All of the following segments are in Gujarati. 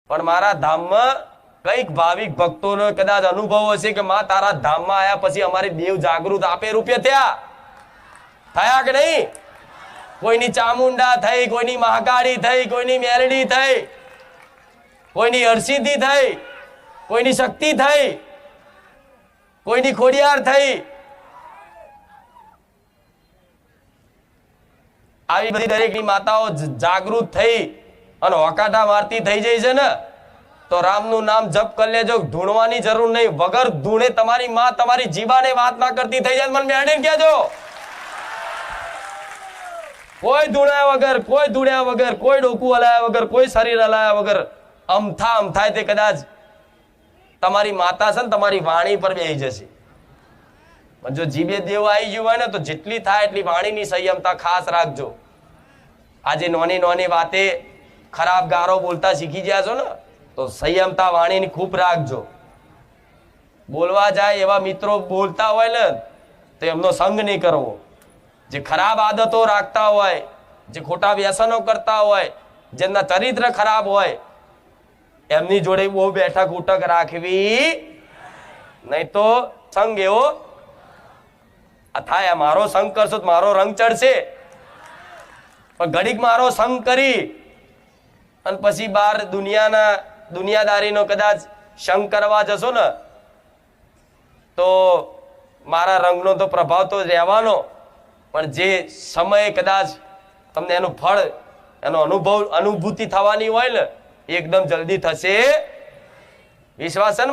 પણ મારા ધામમાં કઈક ભાવિક ભક્તોનો કદાચ અનુભવ હશે કે માં તારા ધામમાં આયા પછી અમારી દેવ જાગૃત આપે રૂપે થયા કે નહીં? કોઈની ચામુંડા થઈ, કોઈની મહાકાળી થઈ, કોઈની મેલડી થઈ, કોઈની હરસિદ્ધિ થઈ, કોઈની શક્તિ થઈ, કોઈની ખોડિયાર થઈ. આવી બધી દરેકની માતાઓ જાગૃત થઈ અને હોકાટા મારતી થઈ જાય છે ને, તો રામનું નામ જપ કરી લેજો. ધૂણવાની જરૂર નહીં. વગર ધૂણે તમારી માં તમારી જીવાને વાત ના કરતી થઈ જાય. મને મેળવીને કહેજો. કોઈ ધૂણ્યા વગર, કોઈ ધૂણ્યા વગર, કોઈ ડોકું હલાયા વગર, કોઈ શરીર હલાયા વગર અમથાય તે કદાચ તમારી માતા છે ને તમારી વાણી પર બેસી જશે. જો જીભે દેવ આવી ગયું હોય ને તો જેટલી થાય એટલી વાણીની સંયમતા ખાસ રાખજો. આજે નોની નોની વાતે ખરાબ ગારો બોલતા શીખી ગયા છો ને, તો સંયમતા વાણીની ખૂબ રાખજો. બોલવા જાય એવા મિત્રો બોલતા હોય ને તો એમનો સંગ નહીં કરવો. જે ખરાબ આદતો રાખતા હોય, જે ખોટા વ્યસનો કરતા હોય, જેમના ચરિત્ર ખરાબ હોય, એમની જોડે બહુ બેઠક ઉઠક રાખવી નહીં. તો સંગ એવો થાય, મારો સંગ કરશો તો મારો રંગ ચડશે. પણ ઘડીક મારો સંગ કરી અને પછી બહાર દુનિયાદારીનો કદાચ સંગ કરવા જશો ને તો મારા રંગનો તો પ્રભાવ તો રહેવાનો, પણ જે સમયે કદાચ તમને એનું ફળ, એનો અનુભૂતિ થવાની હોય ને એકદમ જલ્દી થશે. વિશ્વાસ છે ને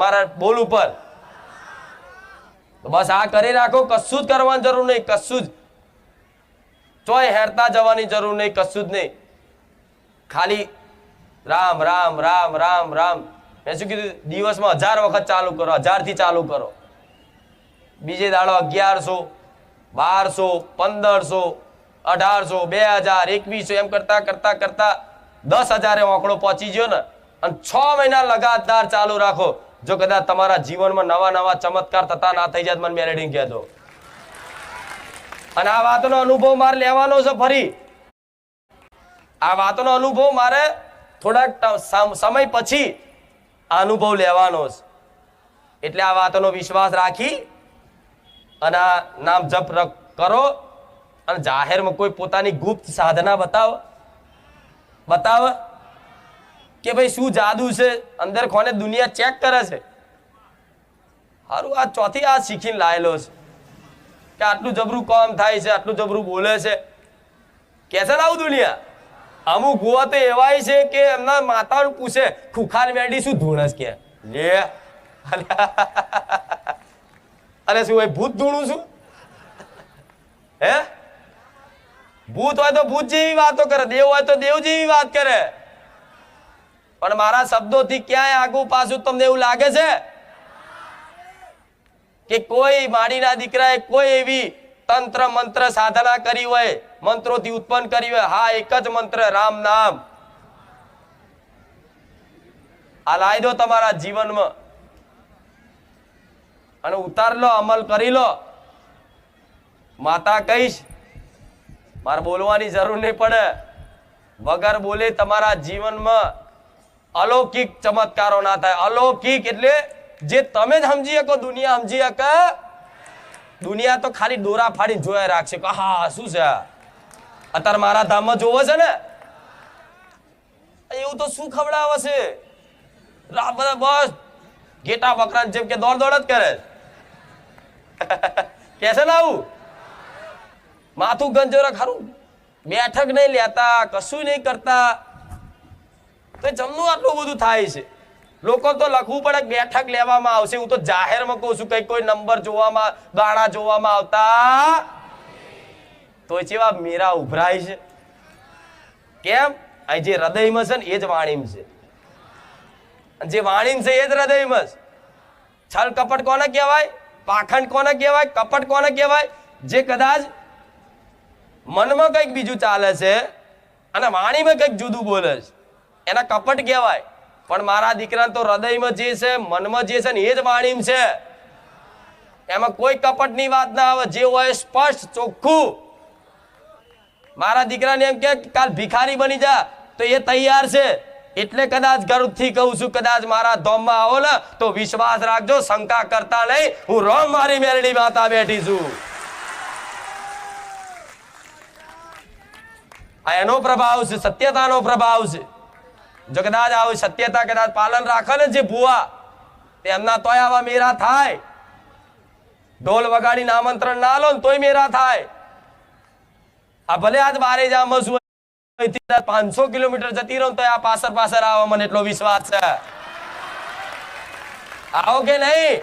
મારા બોલ ઉપર? બસ આ કરી રાખો. કશું જ કરવાની જરૂર નહીં. કશું જ ચોય હેરતા જવાની જરૂર નહીં. કશું જ નહીં. ખાલી રામ રામ રામ રામ રામ. મેં શું કીધું? દિવસમાં 1000 વખત ચાલુ કરો. 1000 થી ચાલુ કરો. બીજે દાડો 1100, 1200, 1500, 1800, 2000, 2100 એમ કરતા કરતા કરતા 10,000 આંકડો પહોંચી ગયો ને, અને 6 મહિના લગાતાર ચાલુ રાખો. જો કદાચ તમારા જીવનમાં નવા નવા ચમત્કાર થતા ના થઈ જાય, મને મેલેડીને કહેજો. અને આ વાતનો અનુભવ મારે લેવાનો છે. ફરી આ વાતનો અનુભવ મારે થોડાક સમય પછી આ અનુભવ લેવાનો છે. એટલે આ વાતનો વિશ્વાસ રાખી અને આ નામ જપ કરો. અને જાહેરમાં કોઈ પોતાની ગુપ્ત સાધના બતાવે કે ભાઈ શું જાદુ છે, અંદર કોને દુનિયા ચેક કરે છે. સારું, આ ચોથી આ શીખીને લાયેલો છે કે આટલું જબરું કામ થાય છે, આટલું જબરું બોલે છે. કે છે ને આવું દુનિયા? અમુક ગોવા તો એવાય છે કે એમના માતાનું પૂછે ખુખાર મેડી શું ધૂણસ કે લે. અરે શું ભાઈ ભૂત ધૂણું છું? હે? ભૂત હોય તો ભૂત જેવી વાતો કરે, દેવ હોય તો દેવ જેવી વાત કરે. પણ મારા શબ્દોથી ક્યાંય આગુ પાછું તમને એવું લાગે છે કે કોઈ માડીના દીકરાએ કોઈ એવી તંત્ર મંત્ર સાધના કરી હોય, મંત્રોથી ઉત્પન્ન કરી હોય? હા, એક જ મંત્ર, રામ નામ. આ લાવી દો તમારા જીવનમાં અને ઉતાર લો, અમલ કરી લો. માતા કહીશ, મારે બોલવાની જરૂર નહીં પડે. વગર બોલે તમારા જીવનમાં અલૌકિક ચમત્કારો ના થાય. અલૌકિક એટલે જે તમે જ સમજી શકો, દુનિયા સમજી શકે. દુનિયા તો ખાલી દોરા ફાડી જોયા રાખશે કે હા શું છે અત્યારે મારા ધામમાં જોવો છે ને, એવું તો શું ખવડાવે છે? બસ ઘેટા બકરા જેમ કે દોડ દોડ જ કરે. કે છે ને આવું માથું ગંજોરા ખરું, બેઠક નહીં લેતા, કશું નહીં કરતા, તો જમનું આટલું બધું થાય છે. લોકો તો લખવું પડે બેઠક લેવામાં આવશે. હું તો જાહેરમાં કહું છું, કઈ કોઈ નંબર જોવામાં, ગાણા જોવામાં આવતા તો જેવા મેરા ઉભરાય છે. કેમ? અહીં જે હૃદયમાં છે ને એ જ વાણીમાં છે, જે વાણીમાં છે એ જ હૃદયમાં છે. છલ કપટ કોને કહેવાય? પાખંડ કોને કહેવાય? કપટ કોને કહેવાય? જે કદાચ મનમાં કંઈક બીજું ચાલે છે અને વાણીમાં કંઈક જુદું બોલે છે, એના કપટ કહેવાય. પણ મારા દીકરા તો હૃદયમાં જે છે, મનમાં જે છે ને એ જ વાણીમાં છે. એમાં કોઈ કપટની વાત ના આવે. જે હોય સ્પષ્ટ ચોખ્ખું. મારા દીકરાને એમ કે કાલ ભિખારી બની જા તો એ તૈયાર છે, એટલે કદાચ ગર્વથી કહું છું, કદાચ મારા ધોમમાં આવો ને તો વિશ્વાસ રાખજો, શંકા કરતા નહીં, હું રોમ મારી મેરડી માતા બેઠી છું. આ એનો પ્રભાવ છે, સત્યતાનો પ્રભાવ છે. જો કદાચ આવું સત્યતા કદાચ પાલન રાખે ને જે ભુવા, તેમના તોય આવા મેરા થાય. ઢોલ વગાડીને આમંત્રણ ના લો ને તોય મેરા થાય. આ ભલે આજ બારે જામ 500 કિલોમીટર જતી રહો તો આ પાછળ આવે, મને એટલો વિશ્વાસ છે. આવો કે નહીં?